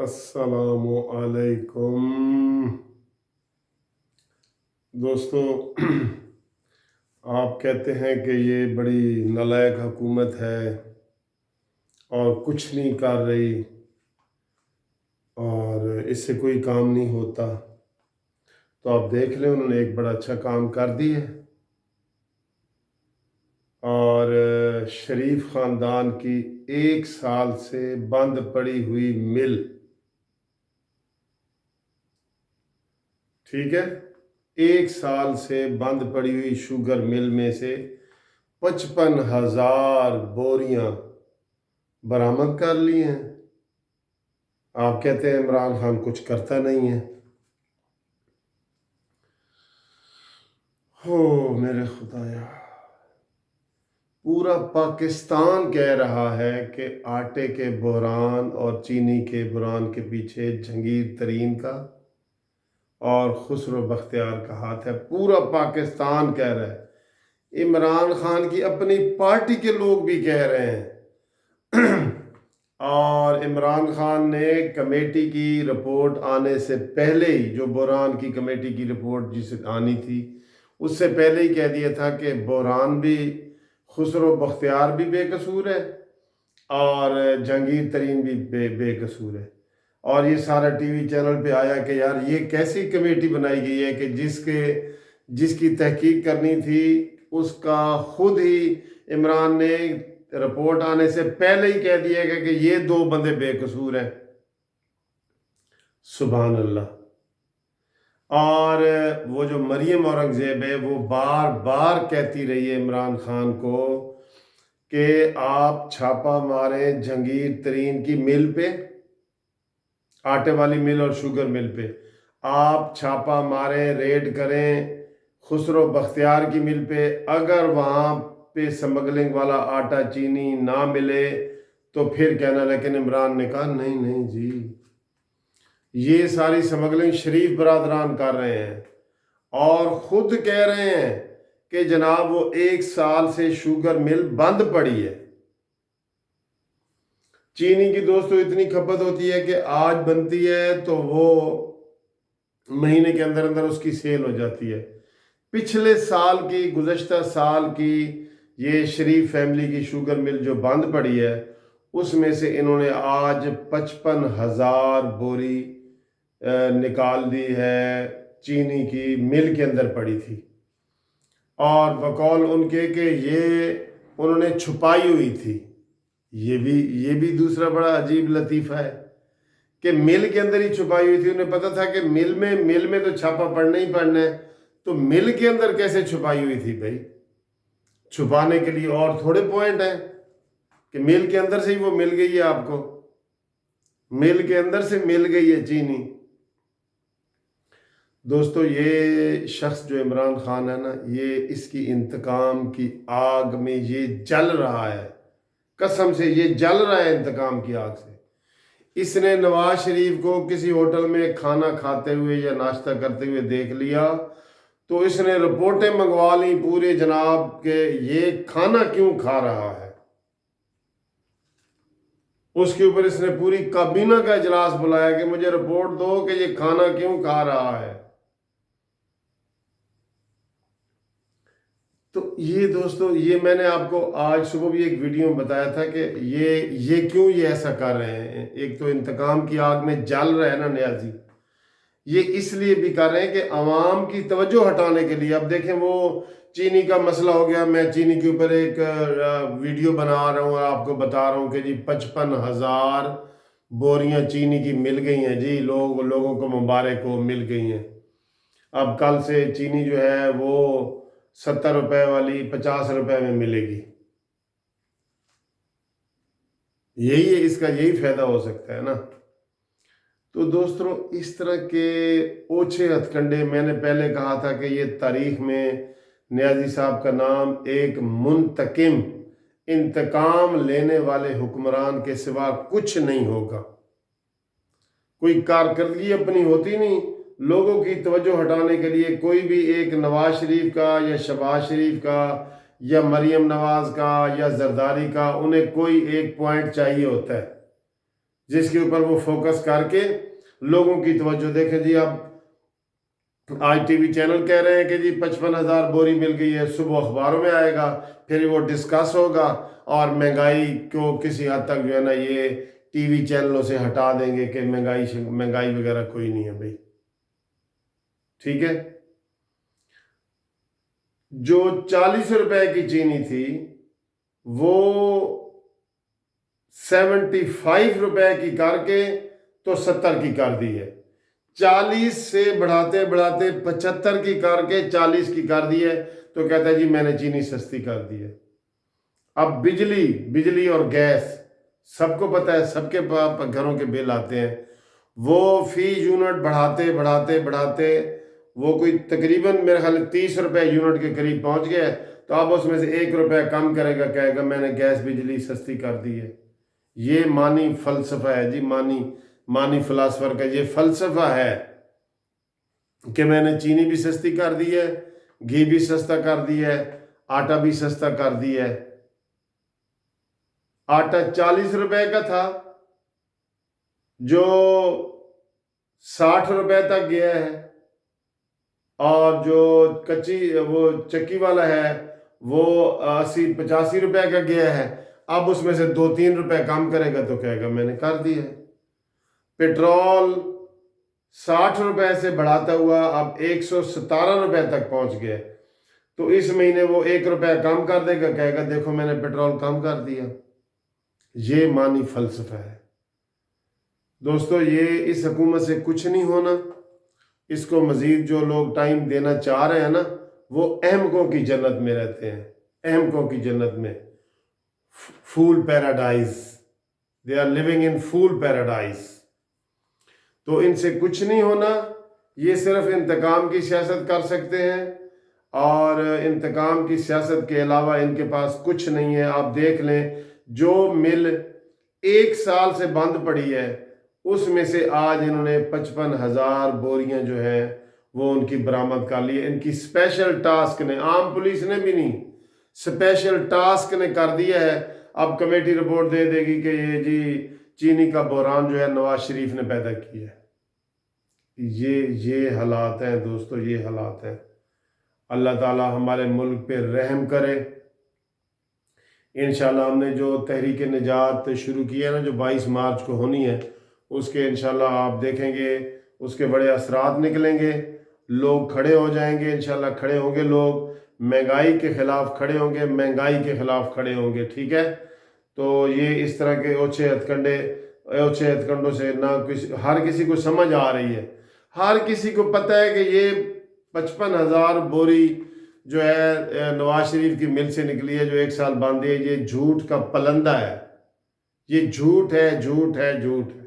अस्सलाम वालेकुम दोस्तों। आप कहते हैं कि ये बड़ी नालायक हुकूमत है और कुछ नहीं कर रही और इससे कोई काम नहीं होता, तो आप देख लें उन्होंने एक बड़ा अच्छा काम कर दिया है। और शरीफ ख़ानदान की 1 साल से बंद पड़ी हुई मिल, ठीक है, 1 साल से बंद पड़ी हुई शुगर मिल में से 55,000 बोरियां बरामद कर ली हैं। आप कहते हैं इमरान खान कुछ करता नहीं है। हो मेरे खुदाया, पूरा पाकिस्तान कह रहा है कि आटे के बहरान और चीनी के बहरान के पीछे जहांगीर तरीन का और खुसरो बख्तियार का हाथ है। पूरा पाकिस्तान कह रहा है, इमरान खान की अपनी पार्टी के लोग भी कह रहे हैं। और इमरान खान ने कमेटी की रिपोर्ट आने से पहले ही, जो बहरान की कमेटी की रिपोर्ट जिसे आनी थी, उससे पहले ही कह दिया था कि बहरान भी, खुसरो बख्तियार भी बेकसूर है और जहांगीर तरीन भी बेकसूर है। और ये सारा टीवी चैनल पे आया कि यार ये कैसी कमेटी बनाई गई है कि जिसकी तहकीक करनी थी उसका खुद ही इमरान ने रिपोर्ट आने से पहले ही कह दिया गया कि ये 2 बंदे बेकसूर हैं। सुभान अल्लाह। और वो जो मरियम औरंगजेब है वो बार बार कहती रही है इमरान खान को कि आप छापा मारें जहांगीर तरीन की मिल पे, आटे वाली मिल और शुगर मिल पे, आप छापा मारें, रेड करें खुसरो बख्तियार की मिल पे। अगर वहाँ पे स्मगलिंग वाला आटा चीनी ना मिले तो फिर कहना, लेकिन इमरान ने कहा नहीं नहीं जी, ये सारी स्मगलिंग शरीफ बरादरान कर रहे हैं और खुद कह रहे हैं कि जनाब वो 1 साल से शुगर मिल बंद पड़ी है। चीनी की दोस्तों इतनी खपत होती है कि आज बनती है तो वो महीने के अंदर अंदर उसकी सेल हो जाती है। पिछले साल की, गुज़श्ता साल की ये शरीफ फैमिली की शुगर मिल जो बंद पड़ी है, उसमें से इन्होंने आज 55,000 बोरी निकाल दी है चीनी की मिल के अंदर पड़ी थी। और बकौल उनके कि ये उन्होंने छुपाई हुई थी। ये भी दूसरा बड़ा अजीब लतीफ़ा है कि मिल के अंदर ही छुपाई हुई थी। उन्हें पता था कि मिल में तो छापा पड़ना ही पड़ना है, तो मिल के अंदर कैसे छुपाई हुई थी भाई? छुपाने के लिए और थोड़े पॉइंट हैं कि मिल के अंदर से ही वो मिल गई है आपको, मिल के अंदर से मिल गई है चीनी। दोस्तों ये शख्स जो इमरान खान है ना, ये इसकी इंतकाम की आग में ये जल रहा है, कसम से ये जल रहा है इंतकाम की आग से। इसने नवाज शरीफ को किसी होटल में खाना खाते हुए या नाश्ता करते हुए देख लिया तो इसने रिपोर्टें मंगवा ली पूरे जनाब के ये खाना क्यों खा रहा है। उसके ऊपर इसने पूरी काबीना का इजलास बुलाया कि मुझे रिपोर्ट दो कि ये खाना क्यों खा रहा है। तो ये दोस्तों, ये मैंने आपको आज सुबह भी एक वीडियो में बताया था कि ये क्यों ये ऐसा कर रहे हैं। एक तो इंतकाम की आग में जल रहा है ना न्याजी, ये इसलिए भी कर रहे हैं कि आवाम की तवज्जो हटाने के लिए। अब देखें वो चीनी का मसला हो गया, मैं चीनी के ऊपर एक वीडियो बना रहा हूँ और आपको बता रहा हूँ कि जी 55,000 बोरियां चीनी की मिल गई हैं जी, लोगों को मुबारक हो, मिल गई हैं। अब कल से चीनी जो है वो 70 रुपए वाली 50 रुपए में मिलेगी। यही है, इसका यही फायदा हो सकता है ना। तो दोस्तों इस तरह के ओछे हथकंडे, मैंने पहले कहा था कि ये तारीख में न्याजी साहब का नाम एक मुंतकिम, इंतकाम लेने वाले हुक्मरान के सिवा कुछ नहीं होगा। कोई कारकर्दगी अपनी होती नहीं, लोगों की तवज्जो हटाने के लिए कोई भी एक नवाज शरीफ का या शहबाज शरीफ का या मरियम नवाज का या जरदारी का, उन्हें कोई एक पॉइंट चाहिए होता है जिसके ऊपर वो फोकस करके लोगों की तवज्जो। देखें जी, अब आज टीवी चैनल कह रहे हैं कि जी 55,000 बोरी मिल गई है, सुबह अखबारों में आएगा, फिर वो डिस्कस होगा और महंगाई को किसी हद तक जो है ना ये टीवी चैनलों से हटा देंगे कि महंगाई वगैरह कोई नहीं है भाई। ठीक है, जो 40 रुपए की चीनी थी वो 75 रुपए की करके तो 70 की कर दी है। 40 से बढ़ाते बढ़ाते 75 की करके 40 की कर दी है, तो कहता है जी मैंने चीनी सस्ती कर दी है। अब बिजली और गैस सबको पता है, सबके घरों के बिल आते हैं, वो फी यूनिट बढ़ाते बढ़ाते बढ़ाते वो कोई तकरीबन मेरे ख्याल 30 रुपए यूनिट के करीब पहुंच गया है। तो अब उसमें से 1 रुपया कम करेगा, कहेगा मैंने गैस बिजली सस्ती कर दी है। ये मानी फलसफा है जी, मानी फिलासफर का ये फलसफा है कि मैंने चीनी भी सस्ती कर दी है, घी भी सस्ता कर दिया है, आटा भी सस्ता कर दिया है। आटा 40 रुपए का था जो 60 रुपए तक गया है, और जो वो चक्की वाला है वो 80-85 रुपए का गया है। अब उसमें से 2-3 रुपए कम करेगा तो कहेगा मैंने कर दिया है। पेट्रोल 60 रुपए से बढ़ाता हुआ अब 117 रुपए तक पहुंच गया, तो इस महीने वो 1 रुपया कम कर देगा, कहेगा देखो मैंने पेट्रोल कम कर दिया। ये मानी फलसफा है दोस्तों। ये इस हुकूमत से कुछ नहीं होना। इसको मजीद जो लोग टाइम देना चाह रहे हैं ना, वो अहमकों की जन्नत में रहते हैं, अहमकों की जन्नत में, fool paradise. They are living in fool paradise. तो इनसे कुछ नहीं होना। ये सिर्फ इंतकाम की सियासत कर सकते हैं, और इंतकाम की सियासत के अलावा इनके पास कुछ नहीं है। आप देख लें, जो मिल 1 साल से बंद पड़ी है उसमें से आज इन्होंने 55,000 बोरियां जो है वो उनकी बरामद कर ली है। इनकी स्पेशल टास्क ने, आम पुलिस ने भी नहीं, स्पेशल टास्क ने कर दिया है। अब कमेटी रिपोर्ट दे देगी कि ये जी चीनी का बहरान जो है नवाज शरीफ ने पैदा किया है। ये हालात हैं दोस्तों, ये हालात हैं। अल्लाह ताला हमारे मुल्क पे रहम करे। इंशाल्लाह हमने जो तहरीक निजात शुरू की है ना, जो 22 मार्च को होनी है, उसके इंशाल्लाह आप देखेंगे उसके बड़े असरात निकलेंगे। लोग खड़े हो जाएंगे, इंशाल्लाह खड़े होंगे लोग, महंगाई के ख़िलाफ़ खड़े होंगे, महंगाई के ख़िलाफ़ खड़े होंगे। ठीक है, तो ये इस तरह के ओछे हथकंडों से ना हर किसी को समझ आ रही है। हर किसी को पता है कि ये 55,000 बोरी जो है नवाज शरीफ की मिल से निकली है, जो 1 साल बंद है, ये झूठ का पलंदा है। ये झूठ है, झूठ है, झूठ है।